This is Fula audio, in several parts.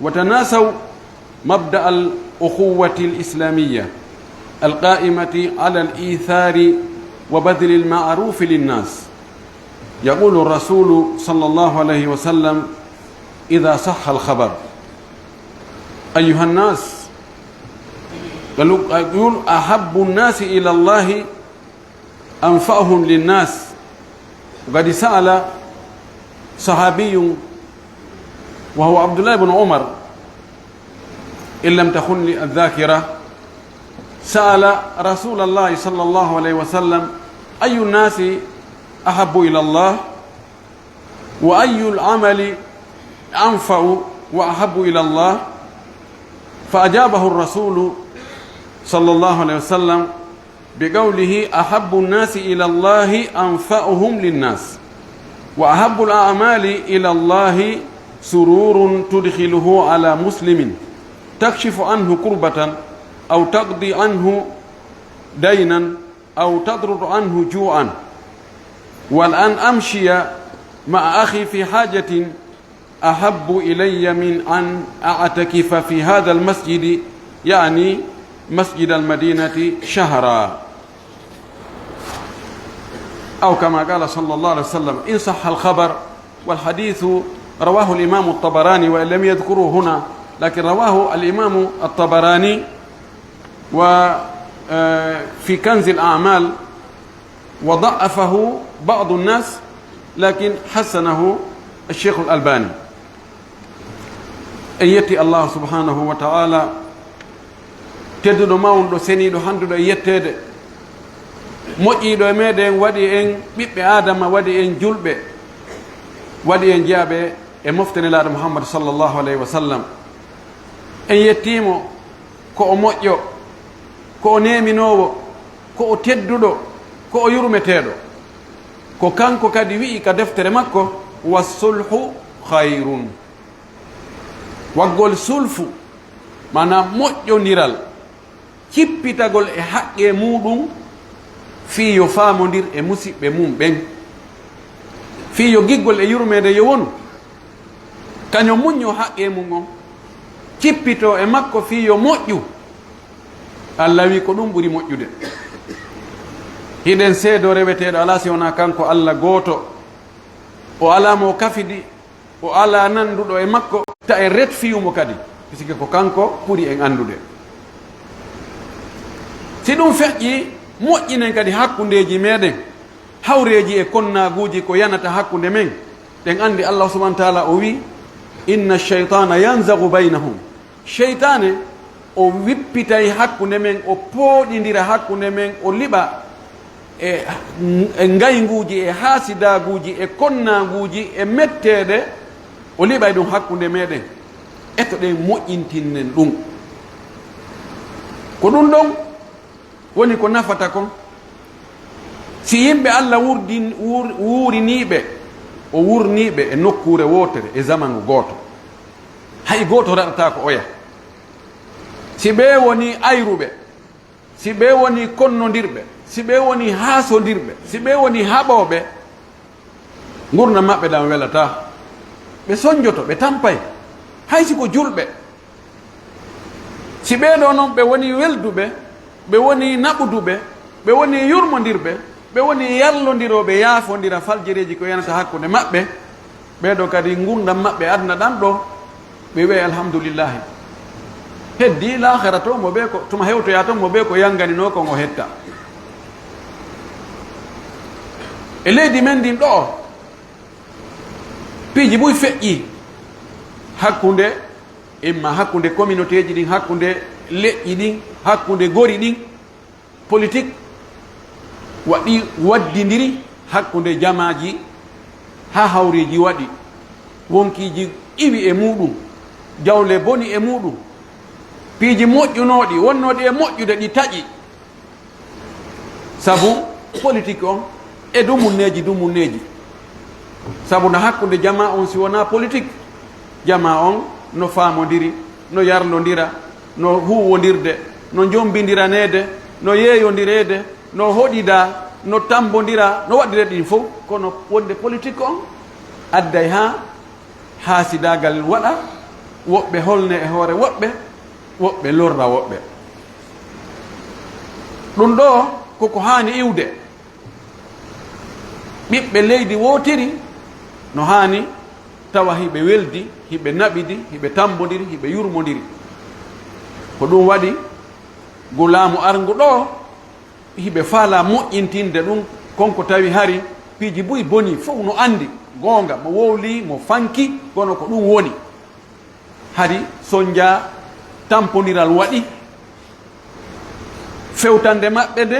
وتناسوا مبدأ الأخوة الإسلامية القائمة على الإيثار وبذل المعروف للناس. يقول الرسول صلى الله عليه وسلم إذا صح الخبر: أيها الناس، يقول أحب الناس إلى الله أنفعهم للناس. وقد سأل صحابي وهو عبد الله بن عمر إن لم تخن الذاكرة، سأل رسول الله صلى الله عليه وسلم: أي الناس أحب إلى الله، وأي العمل أنفع وأحب إلى الله؟ فأجابه الرسول صلى الله عليه وسلم بقوله: أحب الناس إلى الله أنفعهم للناس، وأحب الأعمال إلى الله سرور تدخله على مسلم تكشف عنه كربة أو تقضي عنه دينا أو تضرر عنه جوعا. والآن أمشي مع أخي في حاجة أحب إلي من أن أعتكف في هذا المسجد، يعني مسجد المدينة، شهرا، أو كما قال صلى الله عليه وسلم إن صح الخبر. والحديث رواه الإمام الطبراني، وإن لم يذكره هنا لكن رواه الإمام الطبراني وفي كنز الأعمال، وضعفه بعض الناس لكن حسنه الشيخ الألباني. أن يتي الله سبحانه وتعالى tedduɗo mawnuɗo seniiɗo handuɗo e yettede moƴƴiiɗo e meɗen, waɗi en ɓiɓɓe adama, waɗi en julɓe, waɗi en jeyaɓe e moftanelaaɗo Muhammad sallllahu alayhi wa sallam. en yettimo ko o moƴƴo, ko o neminowo, ko o tedduɗo, ko o yurmeteɗo, ko kanko kadi wi'i ka deftere makko: wassulhu hayrun. waggol sulfu mana moƴƴodiral, cippitagol e haqqe muɗum fii yo faamodir e musidɓe mum ɓen, fii yo giggol e yurmede yo wonu, kañum muñño haqqe mum on, cippito e makko fii yo moƴƴu. Allah wi ko ɗum ɓuri moƴƴude. hiɗen seedo reweteɗo ala si wona kanko Allah gooto, o ala mo kafidi, o ala nanduɗo e makko, ta e ret fiyumo kadi, pisike ko kanko ɓuri en andude. si ɗum feƴƴi moƴƴinen kadi hakkundeji meɗen, hawreji e konnaguji ko yanata hakkunde men, ɗen andi Allah subhanahu wa taala o wi: inna cheytana yanzagu baynahum. cheytane o wippitay hakkunde men, o pooɗidira hakkunde men, o liɓa e ngayguji e haasidaguji e konnaguji e mettede, o liɓay ɗum hakkunde meɗen. eto ɗen moƴƴintinnen ɗum. ko ɗum ɗon woni ko nafata kon. si yimɓe Allah wuuriniɓe, o wurniɓe e nokkure wotere e zamanu gooto, hay gooto raɗata ko oya. si ɓe woni ayruɓe, si ɓe woni konnodirɓe, si ɓe woni haasodirɓe, si ɓe woni haɓoɓe, gurdam maɓɓe ɗam welata. ɓe soñjoto, ɓe tampay, hay siko julɓe. si ɓeɗo noon ɓe woni welduɓe, ɓe woni naɓuduɓe, ɓe woni yurmodirɓe, ɓe woni yallodiroɓe, yaafodira faljereji ko yanata hakkude maɓɓe, ɓeɗo kadi gurdam maɓɓe adna ɗam ɗo ɓe wiye alhamdulillahi, heddi lahara to mo ɓe ko tuma hewtoya to mo ɓe ko yanganino kon o hetta. e leydi men ndin ɗo piiji ɓuy feƴƴi hakkunde, imma hakkunde communauté ji ɗin, hakkunde leƴƴi ɗin, hakkunde gori ɗin. politique waddidiri hakkunde jamaji ha hawreji waɗi, wonkiji iwi e muɗum, jawle boni e muɗum, piiji moƴƴunoɗi wonnoɗi e moƴƴude ɗi taƴi, sabu politique on e dumunneji. sabu no hakkunde jama on si wona politique, jama on no faamodiri, no yarlodira, no huwodirde, no jombindiranede, no yeeyodirede, no hoɗida, no tambodira, no waɗire ɗin fof. kono wonde politique on adday ha haasidagal waɗa, woɓɓe holne e hoore woɓɓe woɓɓe lorra woɓɓe ɗum ɗo koko haani iwde ɓiɓɓe leydi wootiri no haani tawa hiɓe weldi hiɓe naɓidi hiɓe tambodiri hiɓe yurmodiri ko ɗum waɗi gulaamu arngu ɗo hiɓe faala moƴƴintinde ɗum konko tawi hari piiji buyi boni fof no andi goonga mo wowli mo fanki kono ko ɗum woni hari sonja tampodiral waɗi fewtande maɓɓe nde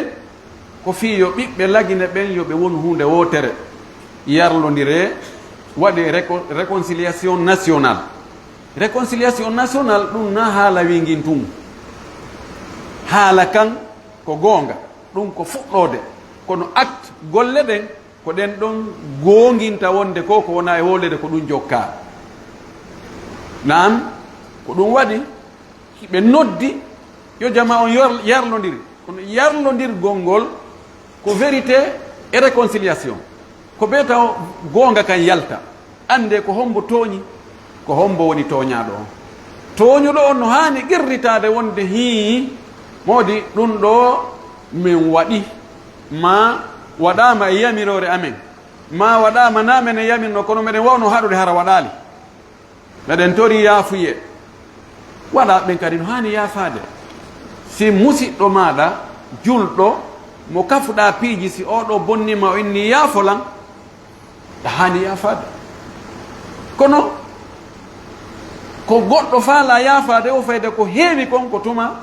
ko fii yo ɓiɓɓe lagine ɓen yo ɓe won hunde wootere yarlodire waɗe réconciliation national ɗum na haala wingin tun haala kan ko goonga ɗum ko fuɗɗode kono acte golle ɗen ko ɗen ɗon goonginta wonde ko wona e wolede ko ɗum jokka naam ko ɗum waɗi hiɓe noddi yo jama on yarlodiri kono yarlodirgol ngol ko vérité et réconciliation ko ɓe taw goonga kan yalta ande ko hombo tooñi ko hombo woni tooñaɗo on tooñuɗo on no haani qirritade wonde hii modi ɗum ɗo min waɗi ma waɗama e yamirore amen ma waɗama na men e yamirno kono meɗen wawno haɗude hara waɗali meɗen tori yaafuye waɗa ɓen kadi no haani yaafade si musiɗɗo maɗa julɗo mo kafuɗa piiji si oɗo bonnima o inni yaafolan ɗa haani yaafade kono ko goɗɗo faala yaafade o fayde ko heewi kon ko tuma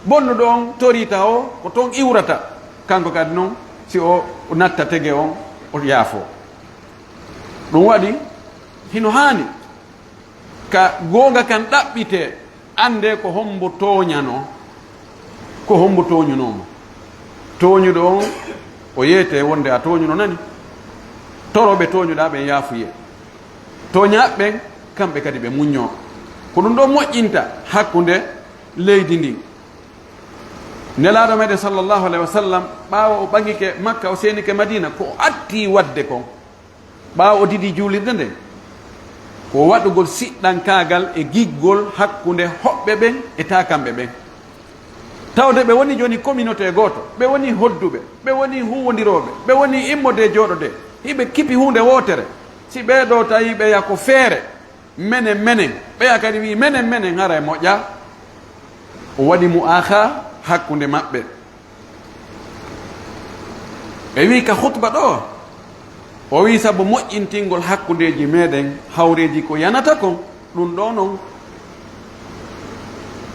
bonnuɗo on torita o ko toon iwrata kanko kadi noon si o natta tege on o yaafo ɗum waɗi hino haani ka goonga kan ɗaɓɓite ande ko hombo tooñano ko hombo tooñunomo tooñuɗo on o yeete wonde a tooñuno nani toroɓe tooñuɗa ɓen yaafuye tooñaɓɓen kamɓe kadi ɓe muñño ko ɗum ɗo moƴƴinta hakkunde leydi ndin nelaɗo meɗen sallllahu alayhi wa sallam ɓaawa o ɓagike makka o seenike madina ko atti wadde kon ɓaawa o didi juulirde nden ko waɗugol siɗɗankagal e giggol hakkunde hoɓɓe ɓen e takamɓe ɓen tawde ɓe woni joni communauté goto ɓe woni hodduɓe ɓe woni huwodiroɓe ɓe woni immode jooɗode hiɓe kipi hunde wootere si ɓeeɗo tawi ɓeya ko feere menen ɓeya kadi wi menen hara e moƴƴa o waɗi mu aha hakkunde maɓɓe ɓe wi ka hutba ɗo o wi sabu moƴƴintingol hakkundeji meɗen hawreji ko yanata kon ɗum ɗo noon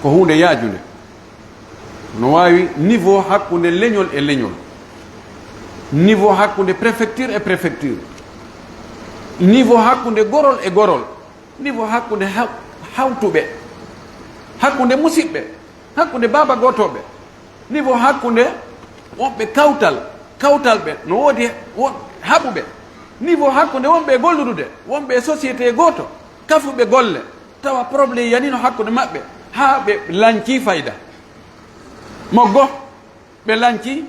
ko hunde yaajude no wawi niveau hakkunde leñol e leñol niveau hakkunde préfecture e préfecture niveau hakkunde gorol e gorol niveau hakkunde hawtuɓe hakkunde musidɓe hakkunde baba gotoɓe niveau hakkunde wonɓe kawtal ɓe no woodi haɓuɓe niveau hakkunde wonɓe golludude wonɓe société goto kafuɓe golle tawa probléme yanino hakkude maɓɓe ha ɓe lanci fayda moggo ɓe lanci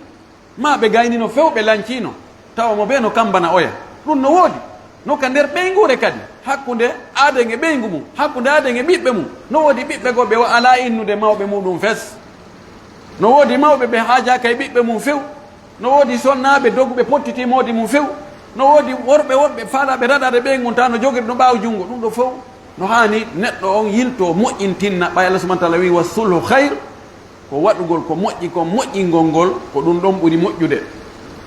ma ɓe gaynino few ɓe lancino tawa mo ɓe no kambana oya ɗum no woodi noka nder ɓeygure kadi hakkunde aaden e ɓeygu mum hakkunde aaden e ɓiɓɓe mum no woodi ɓiɓɓe go ɓe ala innude mawɓe muɗum fes no woodi mawɓe ɓe haajaka e ɓiɓɓe mum few no woodi sonnaɓe doguɓe pottiti mawdi mum few no woodi worɓe wonɓe faalaɓe raɗade ɓeygu mum ta no jogiri no ɓaawa junngo ɗum ɗo fof no haani neɗɗo on yilto moƴƴintinna ɓay Allah subahana taala wi wa sulhu hayr ko waɗugol ko moƴƴi kon moƴƴingol ngol ko ɗum ɗon ɓuri moƴƴude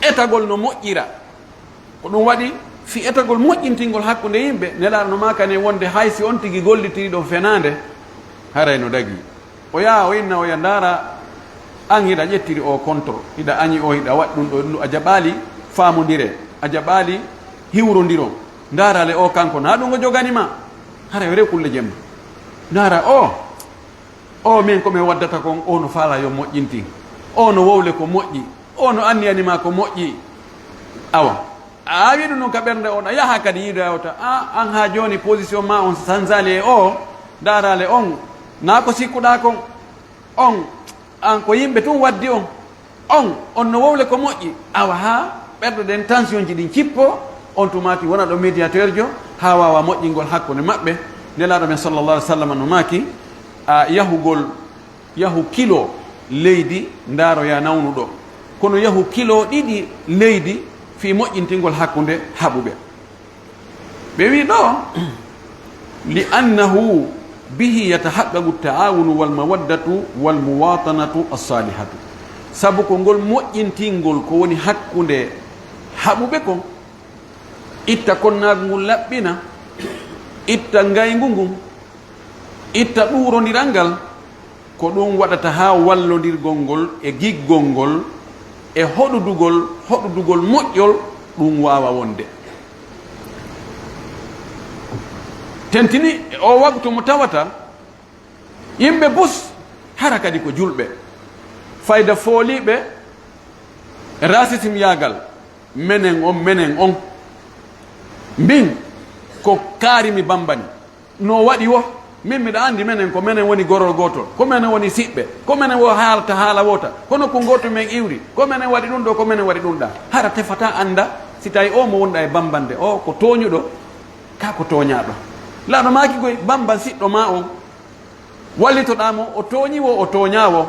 etagol no moƴƴira ko ɗum waɗi fi etagol moƴƴintingol hakkunde yimɓe nelaɗo no makane wonde hay si on tigi gollitiriɗo fenade haray no dagi o yaha o inna o ya ndaara an hiɗa ƴettiri o contrôle hiɗa añi o hiɗa waɗi ɗum ɗo a jaɓali famodire a jaɓali hiwrodiron ndaarale o kanko na ɗum o joganima haray o rew kulle jemma ndaara o min komin waddata kon o no faala yo moƴƴintin o no wowle ko moƴƴi o no anniyanima ko moƴƴi awa a wiɗu noon ka ɓernde on a yaha kadi yiido yawta an ha joni position ma on sansali e o darale on na ko sikkuɗa kon on an ko yimɓe tun waddi on no wowle ko moƴƴi awa ha ɓerɗe ɗen tension ji ɗin cippo on tumati wona ɗo médiateur jo ha wawa moƴƴingol hakkude maɓɓe nelaɗo men sallallah alih w sallam no maaki yahu kilo leydi ndaaroya nawnuɗo kono yahu kilo ɗiɗi leydi fi moƴƴintingol hakkunde haɓuɓe ɓe wi ɗo li annahu bihi yatahaqqaqu taawunu walmawaddatu walmuwatanatu alsalihatu sabu ko ngol moƴƴintingol ko woni hakkunde haɓuɓe kon itta konnagu ngun laɓɓina itta ngaygu ngun itta ɗurodiral ngal ko ɗum waɗata ha wallodirgol ngol e giggol ngol e hoɗudugol moƴƴol ɗum wawa wonde tentini o waktu mo tawata yimɓe bus hara kadi ko julɓe fayda fooliɓe rasisim yagal menen on mbin ko kaarimi bambani no waɗi wo min miɗa andi menen ko menen woni gorol gotol ko menen woni siɓɓe ko menen wo haalata haala wota kono ko goto men iwri ko menen waɗi ɗum ɗo ko menen waɗi ɗum ɗa hara tefata anda si tawi o mo wonɗa e bambande o ko toñuɗo ka ko toñaɗo laaɗo maki koye bamban siɗɗo ma on wallitoɗamo o toñiwo o toñawo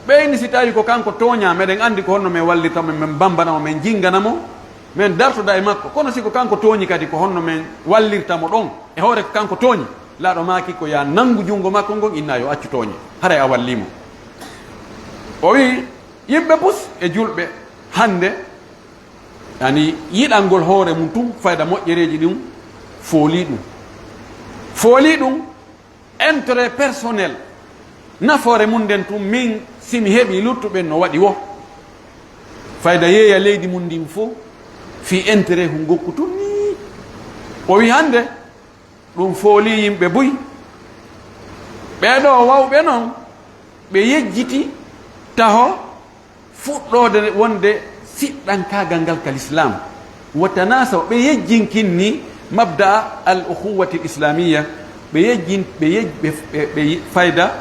ɓeyni si tawi ko kanko toña meɗen andi ko honno min wallitamo min bambanamo min jinganamo min dartoɗa e makko kono siko kanko tooñi kadi ko honno min wallirtamo ɗon e hoore ko kanko tooñi laaɗo maki ko ya nanngu junngo makko ngon inna yo accu tooñe haray a wallimo o wi yimɓe bus e julɓe hande yani yiɗalngol hoore mum tum fayda moƴƴereji ɗum fooli ɗum intérêt personnel nafoore mum nden tum min simi heeɓi luttuɓen no waɗi wo fayda yeeya leydi mum ndin fof fi intérêt hu gokku tun ni o wi hande ɗum fooli yimɓe buy ɓeɗo wawɓe noon ɓe yejjiti taho fuɗɗode wonde siɗɗankagal ngal kal islam watanasaw ɓe yejjinkinni mabda al ukhuwati l islamia ɓe fayda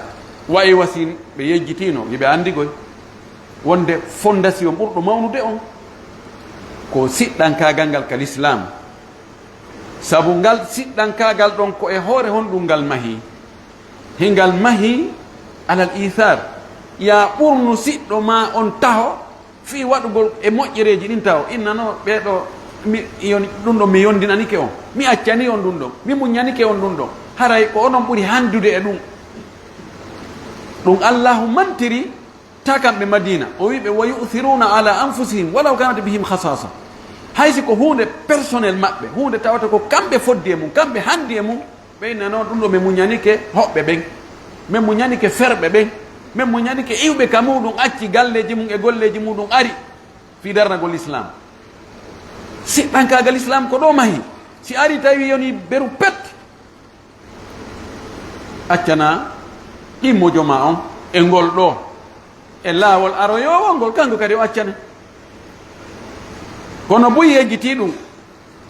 wayi wasin ɓe yejjitino yiɓe andigoy wonde fondation ɓurɗo mawnude on ko siɗɗankagal ngal kal islam sabu ngal siɗɗankagal ɗon ko e hoore honɗum ngal mahi hingal mahi alal ithar ya ɓurnu siɗɗo ma on taho fi waɗugol e moƴƴereji ɗin taw innano ɓeɗo ɗum ɗon mi yondinanike on mi accani on ɗum ɗon mi muñanike on ɗum ɗon haray ko onon ɓuri handude e ɗum ɗum allahu mantiri ta kamɓe madina o wiɓe wa yu'thiruna ala anfusihim walaw kanat bihim khasasa haysi ko hunde personnel maɓɓe hunde tawata ko kamɓe foddi e mum kamɓe handi e mum ɓeyna noon ɗum ɗo mi muñanike hoɓɓe ɓen min muñanike ferɓe ɓen min muñanike iwɓe ka muɗum acci galleji mum e golleji muɗum ari fi darnagol islam siɗɗankagal islam ko ɗo mahi si ari tawi yoni beru pet accana ɗimmojo ma on e ngol ɗo e laawol aroyowol ngol kanko kadi o accane kono boyi yejjiti ɗum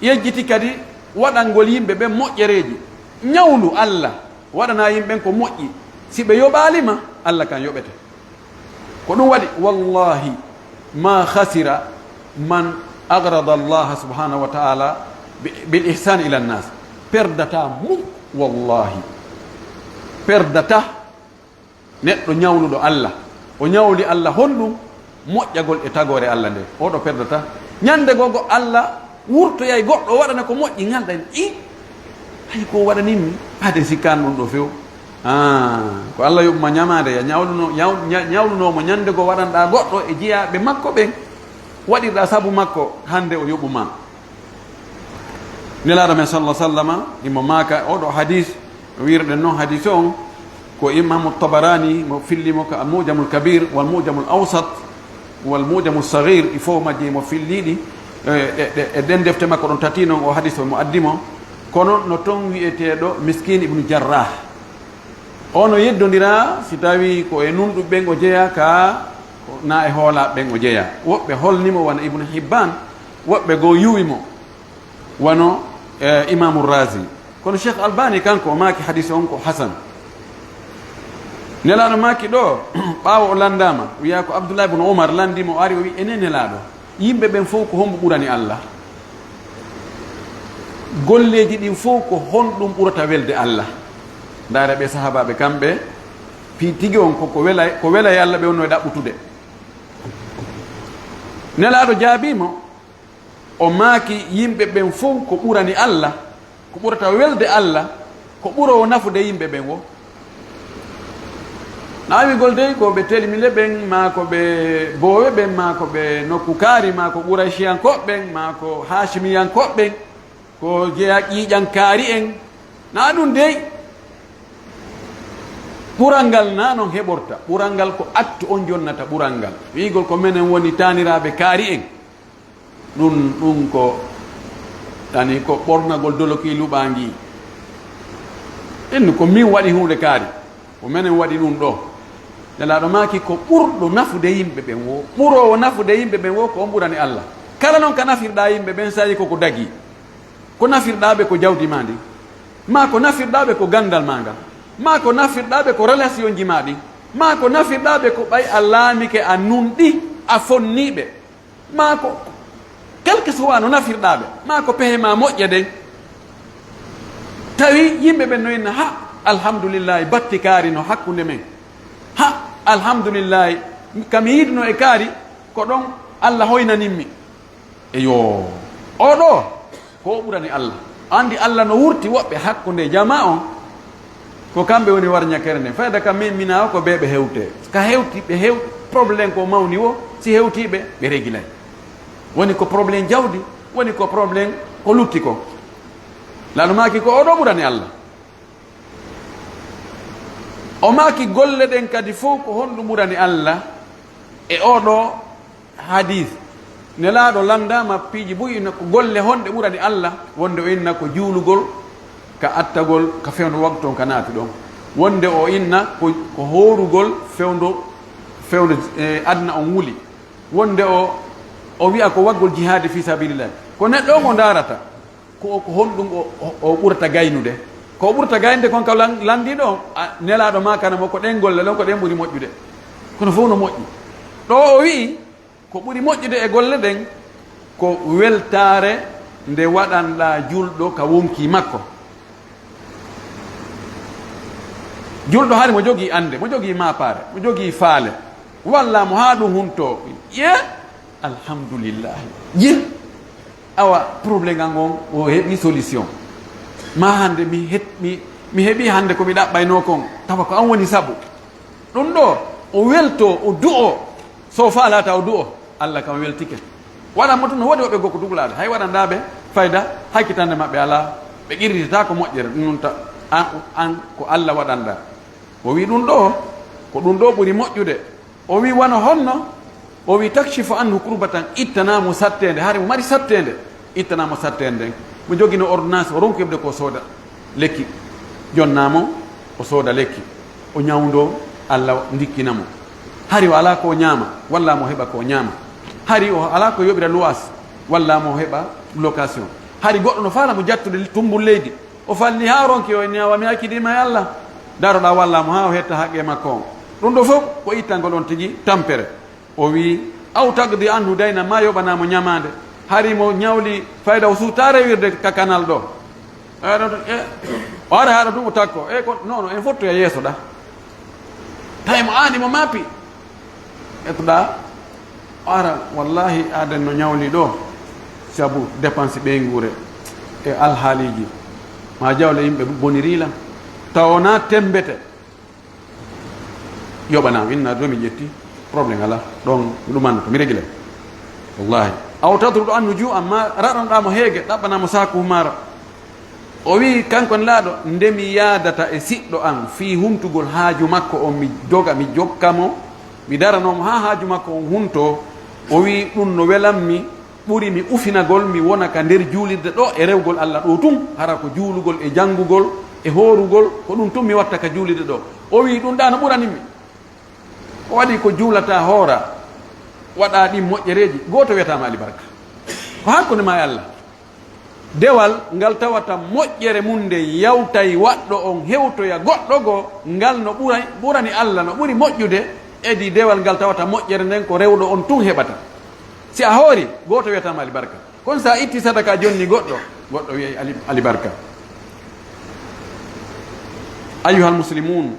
yejjiti kadi waɗangol yimɓe ɓen moƴƴereji ñawlu allah waɗana yimɓen ko moƴƴi si ɓe yoɓalima allah kan yoɓete ko ɗum waɗi wallahi ma khasira man agrada allaha subhanahu wa taala bil ihsan ila nnas perdata mum wallahi perdata neɗɗo ñawluɗo allah o ñawli allah honɗum moƴƴagol e tagore allah nde oɗo perdata ñande gogo allah wurtoyay goɗɗo waɗana ko moƴƴi ngalɗa i hay ko waɗanimmi hade sikkani ɗum ɗo few ko allah yoɓuma ñamade ya ñawlunomo ñande go waɗanɗa goɗɗo e jeeyaɓe makko ɓen waɗirɗa saabu makko hande o yoɓuma nelaɗo men sallah sallama imo maka oɗo hadis wirɗen noon hadis on ko imamu tabarani mo fillimo ko almujamul kabir walmujamul awsat walmujamu sagir il faut majji mo filliɗi e ɗen defte makko ɗon tati noon o hadis o mo addimo kono no toon wiyeteɗo miskine ibnu jarrah ono yeddodira si tawi ko e nunɗu ɓen o jeeya ka na e hoola ɓen o jeeya woɓɓe holnimo wona ibnu hibban woɓɓe goo yuwimo wano imamu razi kono cheikh albani kanko o maaki hadis on ko hasan nelaɗo maki ɗo ɓaawo o landama wiya ko abdoullah ibne oumar landimo o ari o wi ene nelaɗo yimɓe ɓen fof ko hombo ɓurani allah golleji ɗin fof ko honɗum ɓurata welde allah ndaare ɓe sahabaɓe kamɓe fi tigi on ko wela yalla ɓe wonno e ɗaɓɓutude. Nelaɗo jaabimo o maaki yimɓe ɓen fof ko ɓurani Allah, ko ɓurata welde Allah, ko ɓuro o nafude yimɓe ɓen wo. Naawigol dey ko ɓe telimile ɓen, ma ko ɓe boowe ɓen, ma ko ɓe nokku kaari, ma ko ɓuraysiyankoɓe ɓen, ma ko haasimiyankoɓe ɓen, ko jeya ƴiiƴankaari en. Na ɗum dey ɓural ngal na noon heɓorta. ɓural ngal ko attu on jonnata ɓural ngal. wiigol ko minen woni taaniraaɓe kaari en, ɗum ko tani ko ɓornagol doloki luɓangi. innu ko min waɗi hunde kaari, ko minen waɗi ɗum ɗo. Nelaɗo maaki ko ɓurɗo nafude yimɓe ɓen wo, ɓurowo nafude yimɓe ɓen wo ko on ɓurani Allah. Kala noon ka nafirɗa yimɓe ɓen sayi koko dagi, ko nafirɗaɓe ko jawdi ma ndi, ma ko nafirɗaɓe ko gandal ma ngal, ma ko nafirɗaɓe ko relation ji ma ɗi, ma ko nafirɗaɓe ko ɓay a laamike a nunɗi a fonniɓe, ma ko quelque soit no nafirɗaɓe, ma ko pehe ma moƴƴe ɗen. Tawi yimɓe ɓen no inna ha alhamdulillahi batti kaari no hakkunde men, ha alhamdulillahi kami yiɗno e kaari ko ɗon Allah hoynaninmi. Eyo oɗo ko ɓurani Allah. Andi Allah no wurti woɓɓe hakkunde jama on ko kamɓe woni warñakere nden. Fayda kam min mina o ko ɓe ɓe hewte, ka hewti ɓe hew probléme ko mawni wo, si hewtiɓe ɓe régilay. Woni ko probléme jawdi, woni ko probléme ko lutti ko. Laɗo maaki ko oɗo ɓurani Allah. O maaki golle ɗen kadi fof ko honɗum ɓurani Allah e oɗo hadith. Nelaɗo landama piiji ɓuyino ko golle honɗe ɓurani Allah, wonde o inna ko juulugol, ka attagol ka fewndo waktu on ka naati ɗon. Wonde o inna ko horugol fewndo adna on wuli. Wonde o wiya ko waggol jihadi fi sabilillah. Ko neɗɗo on o darata ko honɗum o ɓurata gaynude, ko ɓurata gaynde kon ka landiɗo on. Nelaɗo ma kanamo ko ɗen golle ɗon ko ɗen ɓuri moƴƴude, kono fof no moƴƴi. Ɗo o wii ko ɓuri moƴƴude e golle ɗen ko weltare nde waɗanɗa julɗo ka wonki makko. Julɗo hari mo jogii ande, mo jogii mapare, mo jogii faale, walla mo haa ɗum hunto ye alhamdulillahi ye awa probléme ngal ngon o heɓi solution. Ma hande mi heɓi hande komi ɗaɓɓayno kon tawa ko an woni sabu ɗum ɗo o welto o du'o, so faalata o du'o Allah kam weltike. Waɗanmo tun no woodi woɓe gokko duglaade hay waɗandaɓe fayda hakkitande maɓɓe ala, ɓe qirritata ko moƴƴere. ɗum noon ta an ko Allah waɗanɗa. O wi ɗum ɗo ko ɗum ɗo ɓuri moƴƴude. O wi wano honno, o wi takshifu anhu kurbatan, ittanamo sattede, haare mo mari sattede ittanamo sattede nden. Mo jogino ordonnance o ronku heɓde ko sooda lekki, jonnamo o sooda lekki, o ñawdo Allah dikkinamo. Hari o ala ko ñaama, walla mo heɓa ko ñaama. Hari o ala ko yoɓira loas, walla mo heɓa location. Hari goɗɗo no faala mo jattude tumbul leydi, o falli ha ronki o ñawa mi hakkidima e Allah, daroɗa wallamo ha o hetta haqqe makko on. ɗum ɗo fof ko ittangol on tigi tampere. O wi aw tagdi anhu dayna ma yoɓanamo ñamade. Hari mo ñawli fayda o suuta rewirde ka canal ɗo, o ara haɗa ɗum o takko ko non en fotto e yeeso ɗa, tawi mo aani mo maapi etoɗa o ara wallahi aden no ñawli ɗo sabu dépense ɓeygure e alhaaliji ma jawle yimɓe bonirilam taw wona tembete yoɓanama inna ɗo mi ƴetti probléme ala ɗon ɗumanno to mi régulé wallahi aw tadruɗo annu ju amma raɗanɗamo heege ɗaɓɓanamo saku mara. O wi kankon laaɗo nde mi yaadata e siɗɗo an fi huntugol haaju makko on mi doga mi jokkamo mi daranomo ha haaju makko on hunto. O wi ɗum no welanmi ɓuri mi ufinagol mi wona ka nder juulirde ɗo e rewgol Allah ɗo tun hara ko juulugol e janngugol e hoorugol ko ɗum tun mi watta ka juulirde ɗo. O wi ɗum ɗa no ɓuranimi. O waɗi ko juulata hoora waɗa ɗi moƴƴereji goto wiyatama alibarka ko hakkude ma e Allah. Dewal ngal tawata moƴƴere mum nde yawtay waɗɗo on hewtoya goɗɗo goo ngal no ɓurani Allah no ɓuri moƴƴude edi dewal ngal tawata moƴƴere nden ko rewɗo on tun heɓata. Si a hoori goto wiyatama alibarka, kono sa itti sadaka jonni goɗɗo wiyay alibarka. أيها المسلمون،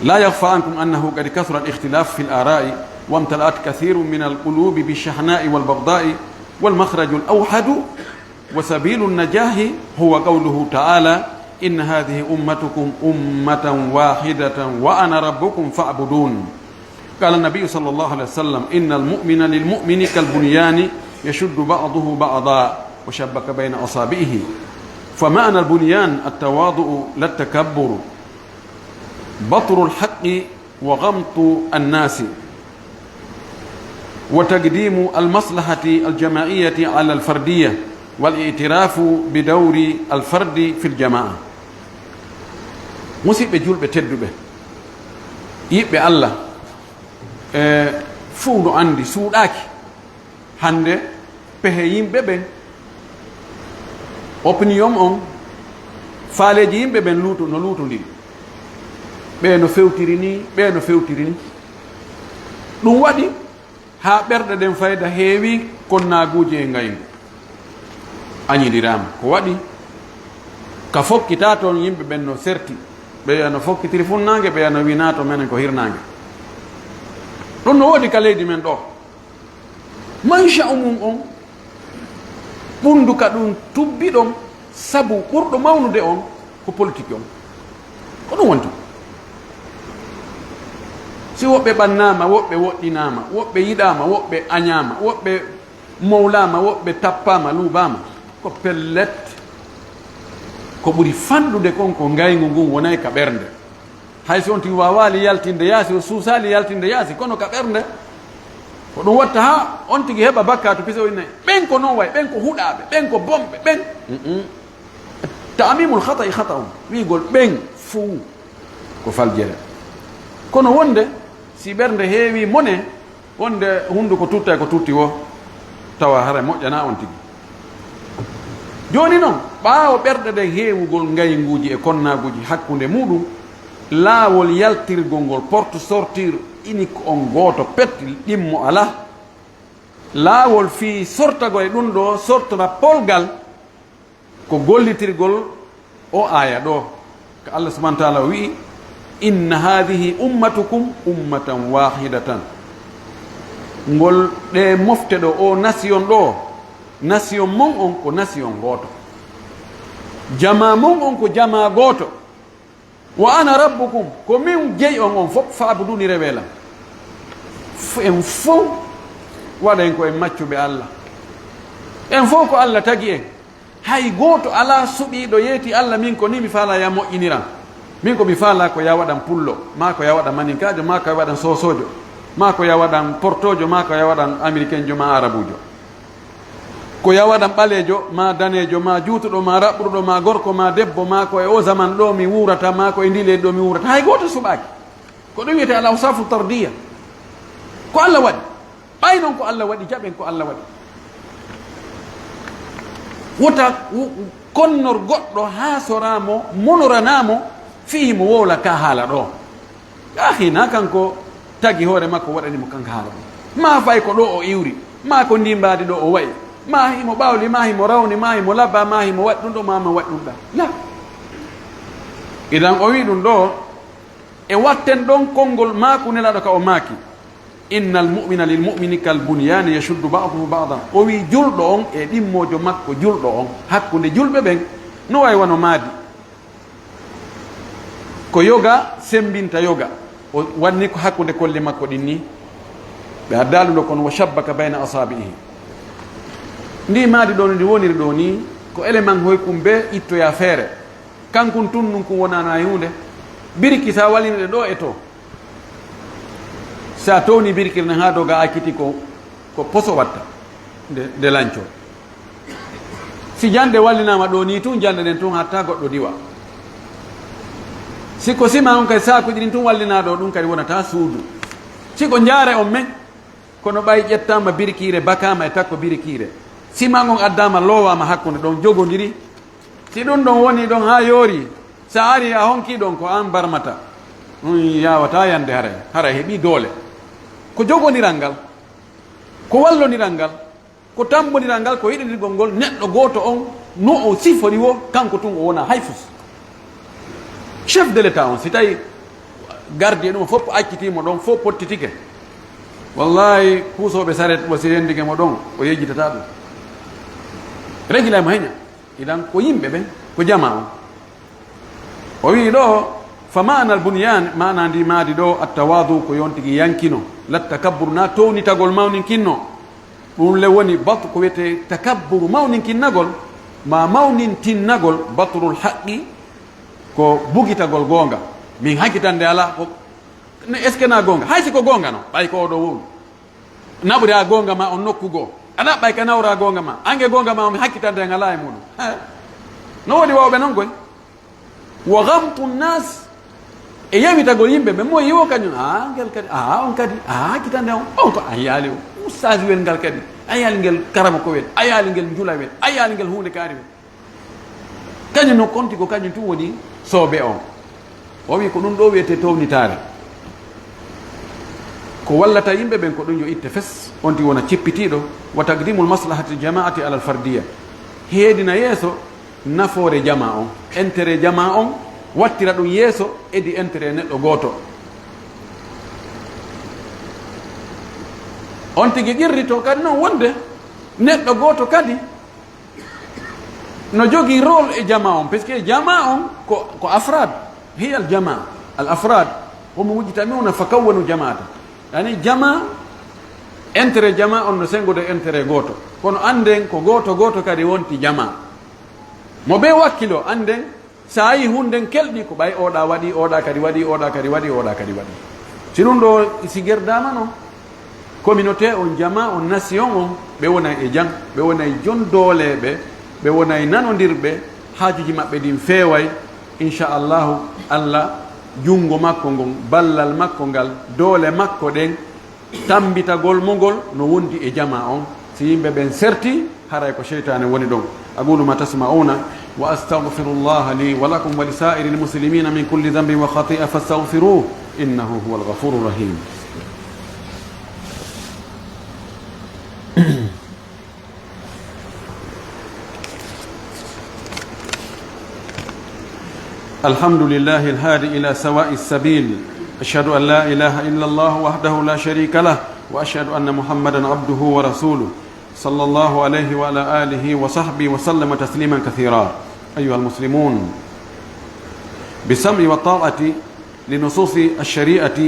لا يخفى عنكم أنه قد كثر الاختلاف في الآراء وامتلأت كثير من القلوب بالشحناء والبغضاء، والمخرج الأوحد وسبيل النجاح هو قوله تعالى: إن هذه أمتكم أمة واحدة وأنا ربكم فاعبدون. قال النبي صلى الله عليه وسلم: إن المؤمن للمؤمن كالبنيان يشد بعضه بعضا وشبك بين أصابعه. فمعنى البنيان التواضع لا التكبر، بطر الحق وغمط الناس، وتقديم المصلحة الجماعية على الفردية، والاعتراف بدور الفرد في الجماعة. musidɓe julɓe tedduɓe yiɓɓe Allah fuu no andi suuɗaki hande pehe yimɓe ɓen, opinion on, faaleji yimɓe ɓen no luutodiri, ɓe no fewtiri ni, ɓe no fewtiri ni. ɗum waɗi ha ɓerɗe ɗen fayda heewi konnaguji e ngaynu añidirama. ko waɗi ka fokkita toon yimɓe ɓen no serti, ɓe ano fokkitiri funnangue, ɓe ano wina to menen ko hirnangue. ɗum no woodi ka leydi men ɗo, mancha mum on ɓunduka ɗum tubbi ɗon, sabu ɓurɗo mawnude on ko politique on, ko ɗum wonti. si woɓɓe ɓannama, woɓɓe woɗɗinama, woɓɓe yiɗama, woɓɓe añama, woɓɓe mawlama, woɓɓe tappama, luubama, ko pellet ko ɓuri fanɗude kon ko ngaygu ngun wonay ka ɓernde. hay so on tigi wawali yaltinde yaasi, o suusali yaltinde yaasi, kono ka ɓernde ko ɗum watta ha on tigi heɓa bakka to pisa o innayi ɓen ko noon way, ɓen ko huɗaɓe, ɓen ko bomɓe, ɓen tamimul hata i hata on, wigol ɓen fuu ko faljere. kono wonde si ɓernde heewi mone, wonde hundu ko tutta e ko tutti wo tawa hara moƴƴana on tigi. joni noon ɓaawo ɓerɗe ɗe heewugol ngayguji e konnaguji hakkunde muɗum, laawol yaltirgol ngol porte sortir unique on gooto petti ɗimmo ala, laawol fii sortago e ɗum ɗo sortora polgal ko gollitirgol o aya ɗo ko Allah subahana taala wi'i: inna hadihi ummatukum ummatan wahidatan. ngol ɗe mofte ɗo, o nation ɗo, nation mon on ko nation gooto, jama mon on ko jama gooto, wa ana rabbukum ko min jeyi on fof faabuduni rewelam. en fof waɗen ko en maccuɓe Allah, en fof ko Allah tagi en, hay gooto ala suɓiɗo yeeti Allah min ko ni mi faala ya moƴƴiniran, min ko mi faala ko ya waɗan pullo, ma ko ya waɗan maninkajo, ma ko ya waɗan sosojo, ma ko ya waɗan portojo, ma ko ya waɗan américain jo, ma arabujo, ko ya waɗan ɓalejo, ma danejo, ma juutuɗo, ma raɓɓuɗo, ma gorko, ma debbo, ma ko e o zaman ɗo mi wurata, ma ko e ndileydi ɗo mi wurata, hay goto suɓaki. ko ɗum wiyete al awsafu tardiya, ko Allah waɗi. ɓay noon ko Allah waɗi, jaɓen ko Allah waɗi. wota konnor goɗɗo ha soramo, monoranamo, fii mo wowla ka haala ɗo. ahina kanko tagi hoore makko waɗanimo kanko haala ɗo, ma fay ko ɗo o iwri, ma ko ndimbadi ɗo o wayi, ma himo ɓawli, ma himo rawni, ma himo labba, ma himo waɗi ɗum ɗo, mama waɗi ɗum ɗa la. idan o wi ɗum ɗo e watten ɗon konngol maku nelaɗo ka o maaki: inna almumina lilmumini kalbunyani yashuddu ba'duhu ba'dan. o wi julɗo on e ɗimmojo makko julɗo on, hakkunde julɓe ɓen no way wano maadi, ko yoga sembinta yoga, o wanni ko hakkunde kolle makko ɗin ni ɓe addalu ɗo kono wa shabbaka bayna asabihi. ndi maadi ɗo ndi woniri ɗo ni ko élément hoykum be ittoya feere, kankun tunnum kum wonana e hunde. biriki sa wallineɗe ɗo e to, sa towni birikir ne ha doga akkiti ko poso watta nde lanco. si jande wallinama ɗo ni tun jande ɗen tun hatta goɗɗo diwa. siko sima on kadi sakuji ɗin tun wallina ɗo, ɗum kadi wonata suudu. siko jaare on men kono ɓay ƴettama birikire bakama e takko birikire, sima on addama lowama hakkude ɗon jogodiri. si ɗum ɗon woni ɗon ha yoori, sa ari a honki ɗon ko an barmata, ɗum yawata yande hara heeɓi doole. ko jogodiral ngal, ko wallodiral ngal, ko tambodiral ngal, ko yiɗidirgol ngol neɗɗo goto on no o sifori wo, kanko tun o wona hay fus. chef de l'état on si tawi gardien ɗum fof accitimo ɗon fof pottitike wallahi kuusoɓe saret o si rendike mo ɗon o yejjitata ɗum regilamo heña idan ko yimɓe ɓen ko jama o wi ɗo fa mana al bunyan mana ndi maadi ɗo attawadu ko yontigi yankino lat takabbur na townitagol mawninkinno ɗum le woni bat ko wiyete takabburu mawninkinnagol ma mawnintinnagol batrul haqqi ko bugitagol gonga min hakkitande ala est ce que na gonga haysi ko gonga no ɓay ko oɗo wowni naɓuri a gonga ma on nokkugo ana ɓay ka nawra gonga ma ange gonga ma mi hakkitande en ala e muɗum no waɗi wawɓe noon koy wa gamtu nnas e yewitagol yimɓe ɓe mo yiwo kañum ngel kadi on kadi hakkitande on ko a yaali o ustage wel ngal kadi a yaali ngel karama ko wel a yaali ngel jula wel a yaali ngel hunde kaari wel kañum no konti ko kañum tum woni soobe on o wi ko ɗum ɗo wiyete townitare ko wallata yimɓe ɓen ko ɗum yo itte fes on ti wona cippitiɗo wa taqdimul maslahati jamaati ala al fardiya heedina yeeso nafoore jama on intérêt jama on wattira ɗum yeeso edi intérêt neɗɗo gooto on tigi qirri to kadi noon wonde neɗɗo gooto kadi no jogii rôle e jama on par ce que jama on ko afrad hiya al jama al afrad homo wujjitamina fa kawwanu jamaata yani jama intérêt jama on no sengude intérêt gooto kono anden ko gooto gooto kadi wonti jama mo ɓe wakkilo anden sa yi hunden kelɗi ko ɓay oɗa waɗi oɗa kadi waɗi oɗa kadi waɗi oɗa kadi waɗi si ɗum ɗo si gerdama noon communauté on jama on nation on ɓe wonay e jang ɓe wonay jondoleɓe ɓe wonay nanodirɓe haajuji maɓɓe ɗin feeway inchallahu allah junngo makko ngon ballal makko ngal doole makko ɗen tambitagol mo ngol no wondi e jama on si yimɓe ɓen serti haray ko cheytane woni ɗon aqulu ma tasma'una wa astaghfirullaha li wa lakum wa li sa'iri lmuslimina min kulli dhanbin wa khati'a fastaghfiruhu innahu huwa alghafuru rahim الحمد لله الهادي إلى سواء السبيل أشهد أن لا إله إلا الله وحده لا شريك له وأشهد أن محمدا عبده ورسوله صلى الله عليه وعلى آله وصحبه وسلم تسليما كثيرا أيها المسلمون بالسمع والطاعة لنصوص الشريعة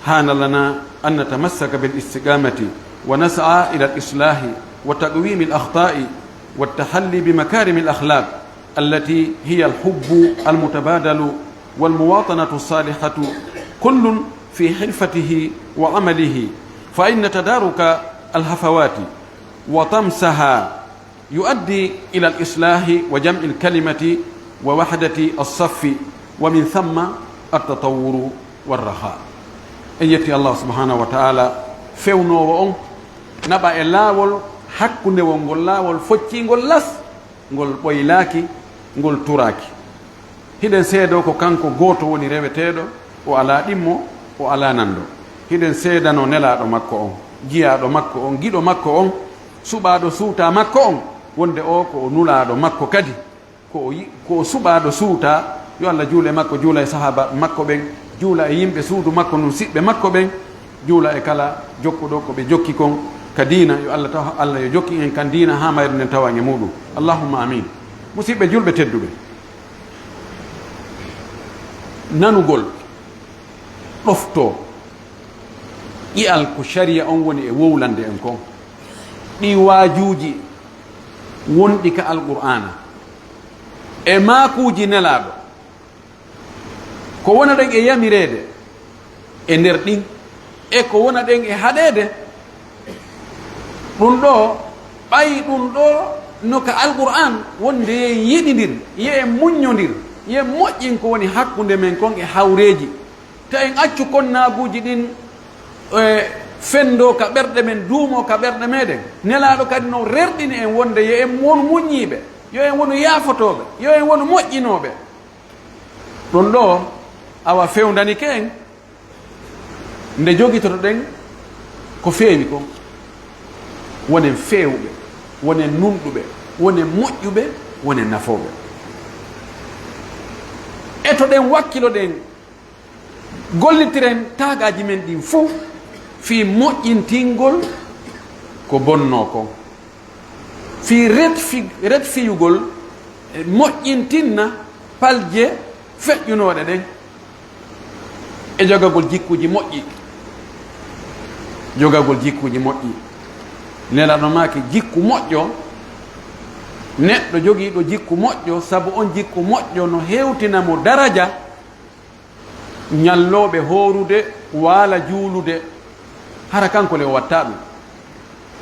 هان لنا أن نتمسك بالاستقامة ونسعى إلى الإصلاح وتقويم الأخطاء والتحلي بمكارم الأخلاق التي هي الحب المتبادل والمواطنة الصالحة كل في حرفته وعمله فإن تدارك الهفوات وطمسها يؤدي إلى الإصلاح وجمع الكلمة ووحدة الصف ومن ثم التطور والرخاء أيتي الله سبحانه وتعالى فونو وأن نبا اللاول حق نوغل لاول فتي ngol las ngol ɓoylaki ngol turaki hiɗen seedo ko kanko gooto woni reweteɗo o ala ɗimmo o ala nando hiɗen seedano nelaɗo makko on jiyaɗo makko on giɗo makko on suɓaɗo suuta makko on wonde o ko o nulaɗo makko kadi ko o suɓaɗo suuta yo Allah juula makko juula e sahaba makko ɓen juula e yimɓe suudu makko num siɓɓe makko ɓen juula e kala jokkuɗo ko ɓe jokki kon ka diina yo Allah taw Allah yo jokki en kan diina ha mayre nden tawa e muɗum allahumma amin musidɓe julɓe tedduɓe nanugol ɗofto ƴi'al ko sharia on woni e wowlande en kon ɗi waajuji wonɗi ka alqur'ana e maakuji nelaɗo ko wona ɗen e yamirede e nder ɗin e ko wona ɗen e haɗede ɗum ɗo ɓayi ɗum ɗo no ka alqur'an wonde yiɗidir ye muññodir ye moƴƴin ko woni hakkude men kon e hawreji ta en accu konnaaguji ɗin fendo ka ɓerɗe men duumo ka ɓerɗe meɗen nelaɗo kadi no rerɗini en wonde yo en wonu muññiɓe yo en wonu yaafotoɓe yo en wonu moƴƴinoɓe ɗum ɗo awa fewdanike en nde jogitoto ɗen ko feewi kon wonen feewɓe wonen nunɗuɓe wonen moƴƴuɓe wonen nafoɓe e to ɗen wakkiloɗen gollitiren tagaji men ɗin fof fi moƴƴintingol ko bonno kon fi ret fiyugol moƴƴintinna palje feƴƴunoɗe ɗen e jogagol jikkuji moƴƴi moƴƴi nelaɗo maki jikku moƴƴo neɗɗo jogiiɗo jikku moƴƴo sabu on jikku moƴƴo no hewtinamo daraja ñallooɓe horude waala juulude hara kanko le o watta ɗum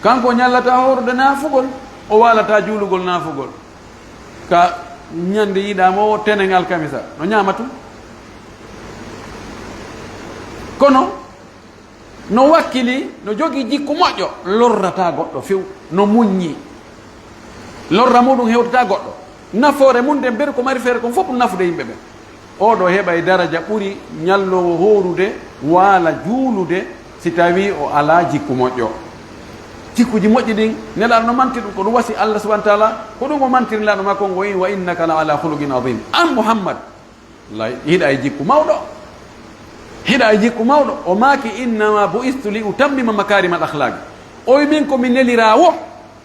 kanko ñallata horude naafugol o waalata juulugol naafugol ka ñande yiɗamo o tenen alkamisa no ñamatu kono no wakkili no jogii jikku moƴƴo lorrata goɗɗo few no muññi lorra muɗum hewtata goɗɗo nafoore mum de mberi ko mari feere kon fof ɗum nafude yimɓe ɓe oɗo heɓa e daraja ɓuri ñallowo horude waala juulude si tawi o ala jikku moƴƴo jikkuji moƴƴi ɗin nelaɗo no manti ɗum ko ɗum wasi allah subahana taala ko ɗum o mantiri nelaɗo makko ngo wi wa innaka la ala huluqin adim an mouhammad hiɗa e jikku mawɗo hiɗa e jikku mawɗo o maaki innama buistu li utammima makarima al ahlaqi o wi min komi nelira wo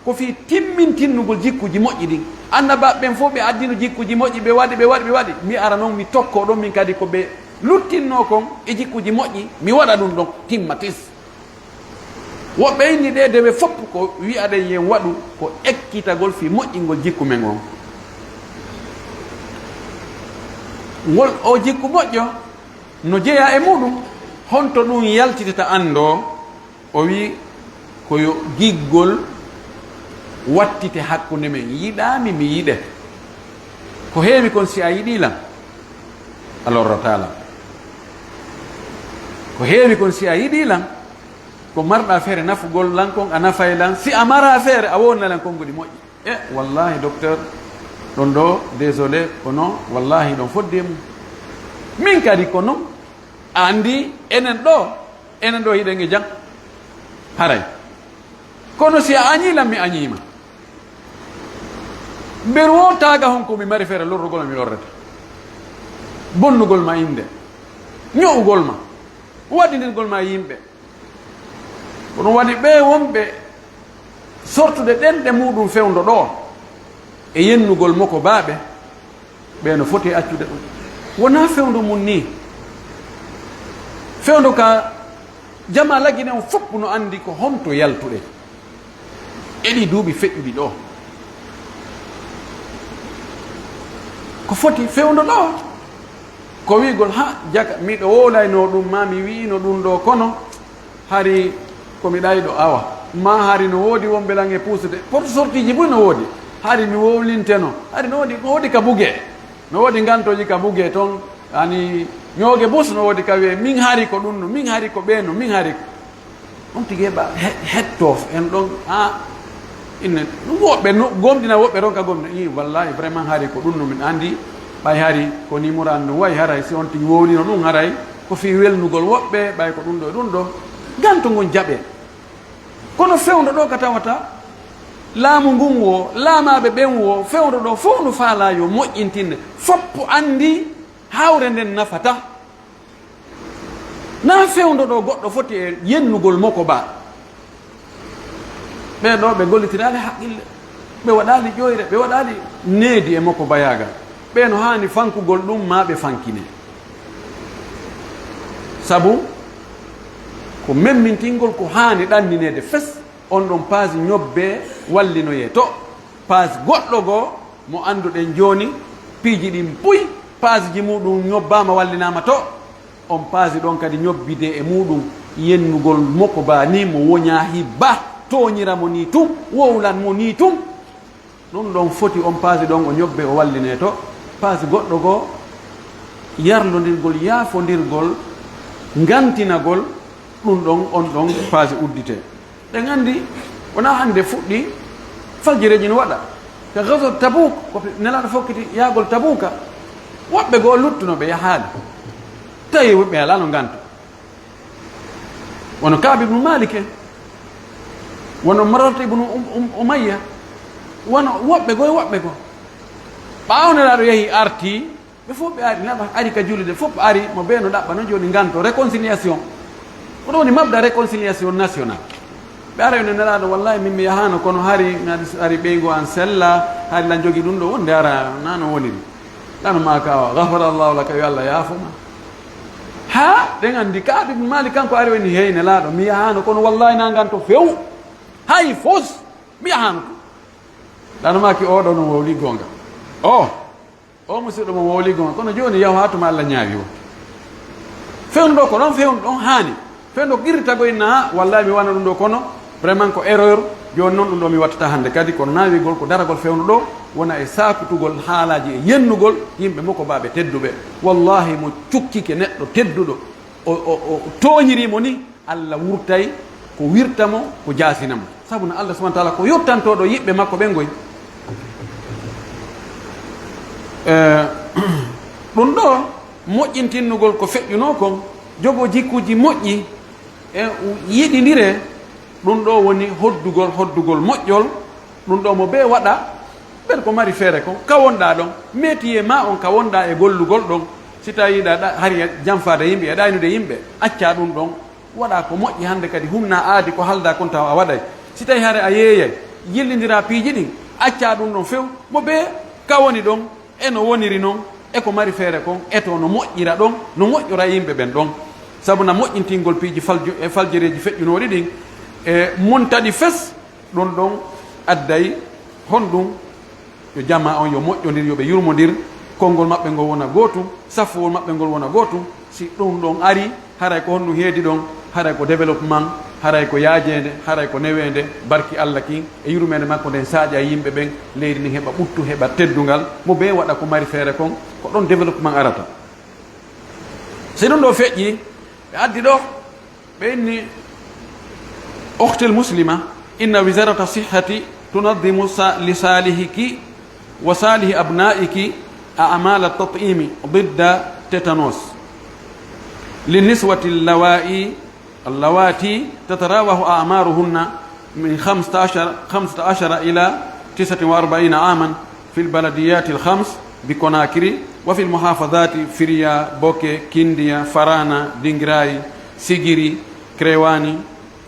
ko fi timmintinnugol jikkuji moƴƴi ɗin annabaɓe ɓen fof ɓe addino jikkuji moƴƴi ɓe waɗi mi ara noon mi tokko ɗon min kadi ko ɓe luttinno kon e jikkuji moƴƴi mi waɗa ɗum ɗon timma tis woɓɓe inni ɗe dewe fopp ko wiyaɗen yen waɗu ko ekkitagol fi moƴƴingol jikku men on ngol o jikku moƴƴo no jeeya e muɗum honto ɗum yaltitata anndo o wi koyo giggol wattite hakkunde men yiɗami mi yiɗe ko heewi kon si a yiɗilam a lorratalam ko heewi kon si a yiɗilam ko marɗa feere nafugol lan kon a nafay lan si a mara feere a wonnalan konngudi moƴƴi wallahi docteur ɗon ɗo désolé kono wallahi ɗon fodde mum min kadi ko noon a andi enen ɗo hiɗen e jang haray kono si a añilam mi añima mber wo taaga hon ko mi mari feere lorrugol mi lorrata bonnugol ma inde ño'ugol ma waɗindirgol ma yimɓe kono waɗi ɓe wonɓe sortude ɗenɗe muɗum fewndo ɗo e yennugol moko baaɓe ɓe no foti accude ɗum wona fewndo mum ni fewndo ka jama lagine on fopp no andi ko honto yaltuɗe eɗi duuɓi feƴƴuɗi ɗo ko foti fewndo ɗo ko wigol ha jaka miɗo wolayno ɗum ma mi wiino ɗum ɗo kono hari komi ɗayɗo awa ma hari no woodi wonɓe lan e puusude porte sortie ji ɓuri no woodi hari mi wowlinteno hari no woodi ka bugue no woodi gantoji ka bugue toon ani ñooge bus no woodi ka wiye min hari ko ɗum no min hari ko ɓeeno min hari ko on tigi heɓa hettof en ɗon inne ɗum woɓɓe gomdina woɓɓe ɗon ka gomna i wallahi vraiment hari ko ɗum no min andi ɓay hari ko nimorani no wayi haray si on tigi wowlino ɗum haray ko fi welnugol woɓɓe ɓay ko ɗum ɗo e ɗum ɗo ganto ngon jaɓe kono fewndo ɗo ka tawata laamu ngun wo laamaɓe ɓen wo fewndo ɗo fof no faala yo moƴƴintinde foppo andi hawre nden nafata na fewndo ɗo goɗɗo foti e yennugol moko ba ɓe ɗo ɓe gollitirali haqqille ɓe waɗali ƴoyre ɓe waɗali needi e moko bayagal ɓe no hani fankugol ɗum ma ɓe fankine sabu ko memmintingol ko hani ɗanninede fes on ɗon paasi ñobbe wallinoye to paasi goɗɗo goo mo anduɗen joni piiji ɗin puy paasi ji muɗum ñobbama wallinama to on paasi ɗon kadi ñobbide e muɗum yennugol moko ba ni mo woñahi ba toñiramo ni tum wowlan mo ni tum ɗum ɗon foti on paasi ɗon o ñobbe o walline to paasi goɗɗo goo yarlodirgol yaafodirgol gantinagol ɗum ɗon on ɗon paasi uddite ɗen andi wona hande fuɗɗi faljireji no waɗa ka gaso tabouk ko nelaɗo fokkiti yaagol tabouka woɓɓe goo luttunoɓe yahaali tawi woɓɓe ala no ganta wono Kaabi ibnu Malik en wono Mararata ibnu Umayya wono woɓɓe goo ɓaawo nelaɗo yeehi arti ɓe fof ɓe ari neɗɗo ari ka julde fof ari mo ɓe no ɗaɓɓa noon joni ganto réconciliation ko ɗo woni mabda réconciliation national ɓe ara no nelaɗo wallahi min mi yahano kono hari ari ɓeygo an sella hari lan jogui ɗum ɗo wonde ara nano woniri ɗano ma ka gafara llahu laka yo allah yaafoma ha ɗen andi kaaɓe mali kanko ari woni hey nelaɗo mi yahano kono wallahi na ganto few hay fos mi yahano to ɗano maki oɗo no wowli gonga o musidɗo mo wowli gonga kono joni yaw ha tuma allah ñaawi o fewnu ɗo ko ɗon fewnu ɗon haani fewnu ɗo qirritago inna ha wallahi mi wana ɗum ɗo kono vraiment ko erreur joni noon ɗum ɗo mi wattata hannde kadi ko naawigol ko daragol fewnu ɗo wona e sakutugol haalaji e yennugol yimɓe moko mbaɓe tedduɓe wallahi mo cukkike neɗɗo tedduɗo o tooñirimo ni allah wurtay ko wirtamo ko jaasinamo sabu no allah subahana taala ko yottantoɗo yiɓɓe makko ɓen goy ɗum ɗo moƴƴintinnugol ko feƴƴuno kon jogo jikkuji moƴƴi e yiɗidire ɗum ɗo woni hoddugol moƴƴol ɗum ɗo mo ɓe waɗa ɓen ko mari feere ko kawonɗa ɗon métier ma on kawonɗa e gollugol ɗon si tawi yiɗa hari janfade yimɓe e ɗaynude yimɓe acca ɗum ɗon waɗa ko moƴƴi hannde kadi humna aadi ko halda kon taw a waɗay si tawi hare a yeeyay yillidira piiji ɗin acca ɗum ɗon few mo ɓe kawoni ɗon e no woniri noon e ko mari feere kon eto no moƴƴira ɗon no moƴƴora yimɓe ɓen ɗon sabu na moƴƴintingol piiji faljereji feƴƴunoɗi ɗin e montaɗi fes ɗon ɗon adday honɗum yo jama on yo moƴƴodir yoɓe yurmodir konngol maɓɓe ngol wona gootum safowol maɓɓe ngol wona gootum si ɗum ɗon ari haray ko honɗum heedi ɗon haray ko développement haray ko yaajede haray ko newede barki allah kin e yurmede makko nden saaƴa yimɓe ɓen leydi ndin heɓa ɓuttu heɓa teddungal mo ɓe waɗa ko mari feere kon ko ɗon développement arata si ɗum ɗo feƴƴi ɓe addi ɗo ɓe inni ohtel muslima inna wisarata sihhati tunaddimu lisalihiki wa salihi abnaiki amala tatimi didda tétanos liniswati اللواتي تتراوح أعمارهن من 15 إلى 49 عاما في البلديات الخمس بكوناكري وفي المحافظات فريا بوكي كينديا فرانا دينغراي سيجيري كريواني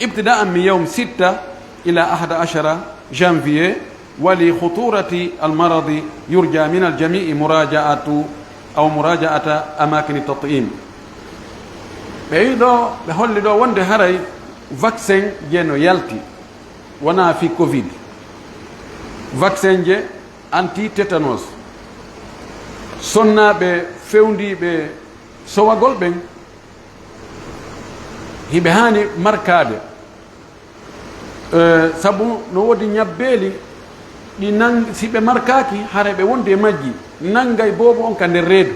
ابتداء من يوم 6 إلى 11 جانفيي ولخطورة المرض يرجى من الجميع مراجعة أماكن التطعيم ɓe wi ɗo ɓe holli ɗo wonde haray vaccin je no yalti wona fi covid vaccin je anti tétanos sonnaɓe fewndiɓe sowagol ɓen hiɓe hani markade sabu no wodi ñabbeeli ɗi si ɓe markaki haray ɓe wondi e majji nanggay boobo on ka nder reedu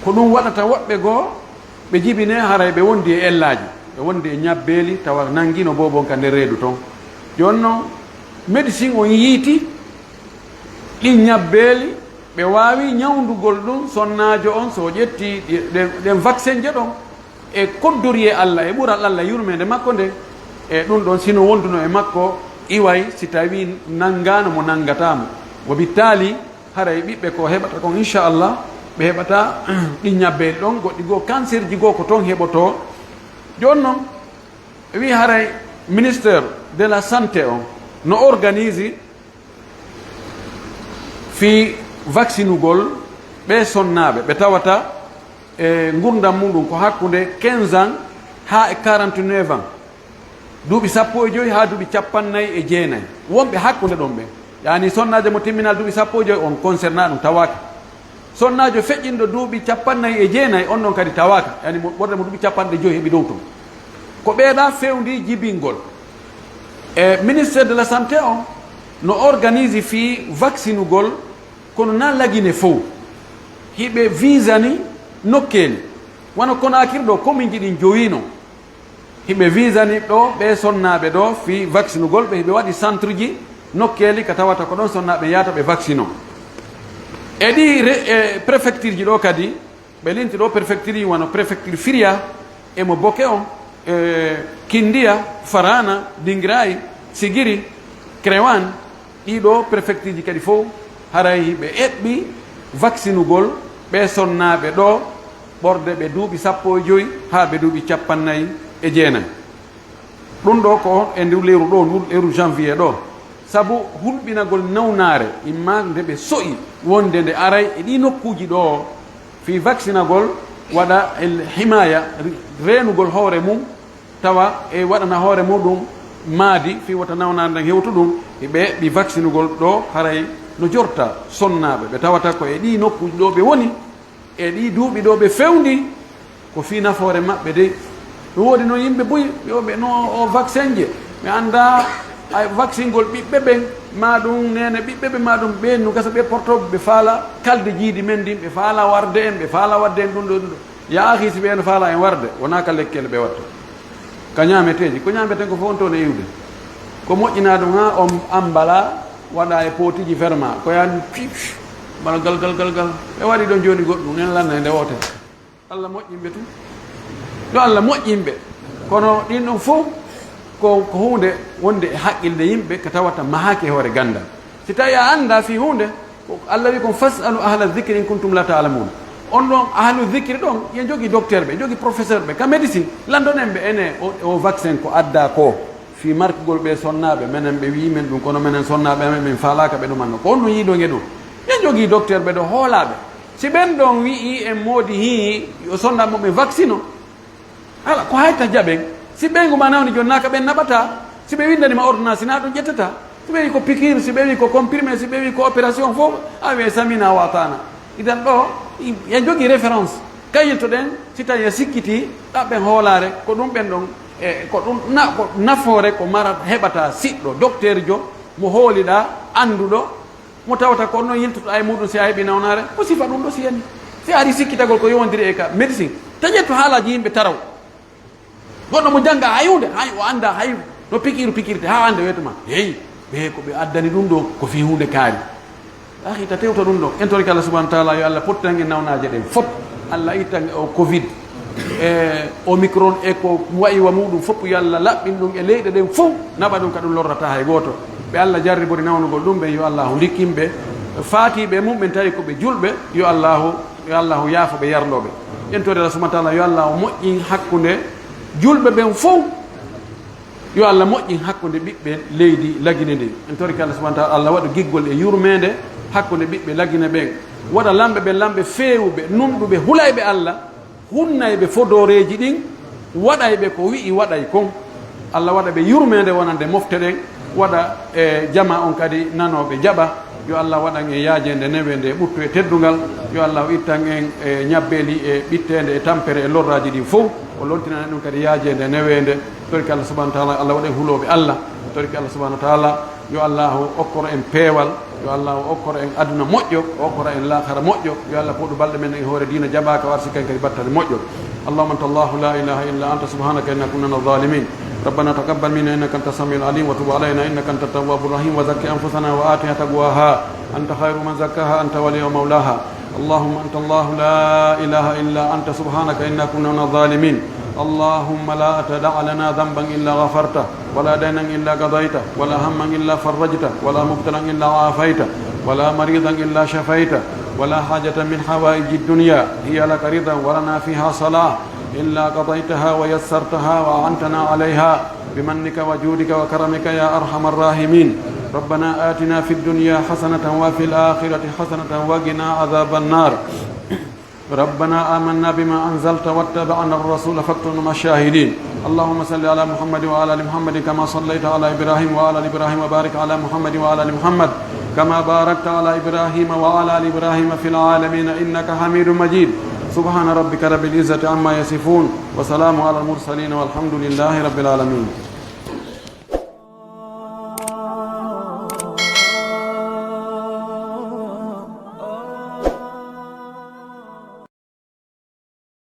ko ɗum waɗata woɓɓe goo ɓe jibine haray ɓe wondi e ellaji ɓe wondi e ñabbeeli tawa nanngino bobo on ka nder reedu toon joni noon médecine on yiiti ɗin ñabbeeli ɓe waawi ñawndugol ɗum sonnajo on so ƴetti ɗen vaccin je ɗon e koddori e allah e ɓural allah yurmede makko nde e ɗum ɗon sino wonduno e makko iway si tawi nanngano mo nanngatamo wo bittaali haray ɓiɓɓe ko heɓata kon inchallah ɓe heɓata ɗin ñabbeeli ɗon goɗɗi goo cancer ji goo ko toon heɓoto joni noon ɓe wi haray ministére de la santé on no organise fi vaccinugol ɓe sonnaɓe ɓe tawata e gurdam muɗum ko hakkude 15 ans ha e 49 ans duuɓi 15 ha duuɓi 49 wonɓe hakkude ɗon ɓe yani sonnajo mo timminal duuɓi 15 on concerna ɗum tawaka sonnajo feƴƴinɗo duuɓi 49 on ɗon kadi tawaka yani ɓorde mo duuɓi 50 heeɓi dow toon ko ɓeeɗa fewndi jibingol e ministére de la santé on no organise fi vaccinugol kono na lagine fof hiɓe visani nokkeeli wona Konakiri ɗo commune ji ɗin jowino hiɓe visani ɗo ɓe sonnaɓe ɗo fi vaccinugol ɓe hiɓe waɗi centre ji nokkeeli ka tawata ko ɗon sonnaɓe yahata ɓe vaccine o e ɗi préfecture ji ɗo kadi ɓe linti ɗo préfecture ji wano préfecture Firia emo Boke on Kindia Farana Dingiray Sigiri Krewan ɗiɗo préfecture ji kadi fof haray ɓe eɓɓi vaccinugol ɓe sonnaɓe ɗo ɓorde ɓe duuɓi 15 ha ɓe duuɓi 49 ɗum ɗo ko e ndu leyru ɗo ndu leyru janvier ɗo sabu hulɓinagol nawnare imma nde ɓe soƴi wonde nde aray e ɗi nokkuji ɗo fi vaccinagol waɗa himaya renugol hoore mum tawa e waɗana hoore muɗum maadi fi wata nawnare nden hewtu ɗum ɓe ɓi vaccinugol ɗo haray no jorta sonnaɓe ɓe tawata ko e ɗi nokkuji ɗo ɓe woni e ɗi duuɓi ɗo ɓe fewndi ko fi nafoore maɓɓe de ɗum woodi no yimɓe boyi yoɓe no o vaccin je mi annda vaccine ngol ɓiɓɓe ɓen ma ɗum nene ɓiɓɓe ɓe ma ɗum ɓen no gasa ɓe portoɓe ɓe faala kalde jiidi men ndin ɓe faala warde en ɓe faala wadde en ɗum ɗo ɗum ɗo yaahi si ɓe en faala en warde wona ka lekkele ɓe watta ka ñaameteji ko ñaameten ko fof on toon e iwde ko moƴƴina ɗum ha on ambala waɗa e potiji ferma ko yaani bala gal ɓe waɗi ɗon joni goɗɗum nen landa e nde wote allah moƴƴimɓe tun yo allah moƴƴimɓe kono ɗin ɗon fof ko hunde wonde e haqqilde yimɓe ko tawata mahake hoore gandal si tawi a anda fi hunde allah wi kon fasalu ahla dhicri in kuntum la ta'lamun on ɗon ahlu dhicri ɗon ye jogui docteur ɓe jogui professeur ɓe ka médecine landonen ɓe ene o vaccin ko adda ko fi markugol ɓe sonnaɓe menen ɓe wimen ɗum kono menen sonnaɓe amen min falaka ɓe ɗumanno ko on ɗum yiiɗoge ɗum yen jogui docteur ɓe ɗo hoolaɓe si ɓen ɗon wii en moodi hi yo sonnaɓe moɓe vaccine o ala ko hayta jaɓen si ɓeygu ma nawni joni naka ɓen naɓata si ɓe windanima ordonnance na ɗum ƴettata si ɓe wi ko piqure si ɓe wi ko comprimé si ɓe wi ko opération fof a wiye samina watana idan ɗo yen jogui référence kayilto ɗen si tawi e sikkiti ɗaɓɓen hoolare ko ɗum ɓen ɗon e ko ɗum ko nafoore ko mara heɓata siɗɗo docteur jo mo hooliɗa anduɗo mo tawata ko noon yiltotoɗa e muɗum si a heeɓi nawnare ko sifa ɗum ɗo siyani si ari sikkitagol ko yowodiri e ka médecine taƴetto haalaji yimɓe taraw goɗɗo mo jangga hayude hay o anda hay no pikirte ha ande wiyetuma heyi ɓe ko ɓe addani ɗum ɗo ko fi hunde kaari ahita tewta ɗum ɗo en torki allah subahana taala yo allah pottan e nawnaje ɗen fop allah ittan o covid e omicron e ko wayi wa muɗum fopp yo allah laɓɓin ɗum e leyɗe ɗen fof naɓa ɗum ka ɗum lorrata hay goto ɓe allah jarribori nawnugol ɗum ɓe yo allahu dikkinɓe faatiɓe mum ɓen tawi koɓe julɓe yo allahu yaafo ɓe yarloɓe en tori allah subahana taala yo allah moƴƴin hakkude julɓe ɓen fof yo allah moƴƴin hakkude ɓiɓɓe leydi lagine ndi en torki allah subahana taala allah waɗa giggol e yurmede hakkude ɓiɓɓe lagine ɓen waɗa lamɓe ɓe lamɓe feewuɓe numɗuɓe hulayɓe allah hunnayɓe fodoreji ɗin waɗayɓe ko wi'i waɗay kon allah waɗa ɓe yurmede wonande mofte ɗen waɗa e jama on kadi nanoɓe jaɓa yo allah waɗan e yaajede newede ɓuttu e teddugal yo allah ittan en e ñabbeli e ɓittede e tampere e lorraji ɗin fof o loltinani ɗum kadi yaajede newede torki allah subahana taala allah waɗa huuloɓe allah torki allah subahana taala yo allahu okkoro en peewal yo allahu okkoro en aduna moƴƴo okkoro en lahara moƴƴo yo allah poɗu balɗe men e hoore dina jaɓaka warsi ken kadi battane moƴƴo allahuma anta allahu la ilaha illa anta subhanaka inna kunna min adh-dhalimin ربنا تقبل منا انك انت السميع العليم وتب علينا انك انت التواب الرحيم وزكي انفسنا واتها تقواها انت خير من زكاها انت ولي ومولاها اللهم انت الله لا اله الا انت سبحانك انا كنا من الظالمين اللهم لا تدع لنا ذنبا الا غفرته ولا دينا الا قضيته ولا هما الا فرجته ولا مبتلا الا عافيته ولا مريضا الا شفيته ولا حاجه من حوائج الدنيا هي لك رضا ولنا فيها صلاح إلا قضيتها ويسرتها وأعنتنا عليها بمنك وجودك وكرمك يا أرحم الراحمين ربنا آتنا في الدنيا حسنة وفي الآخرة حسنة وقنا عذاب النار ربنا آمنا بما أنزلت واتبعنا الرسول فاكتبنا مع الشاهدين اللهم صل على محمد وعلى آل محمد كما صليت على إبراهيم وعلى آل إبراهيم وبارك على محمد وعلى آل محمد كما باركت على إبراهيم وعلى آل إبراهيم في العالمين إنك حميد مجيد سبحان ربك رب العزة عما يصفون وسلام على المرسلين والحمد لله رب العالمين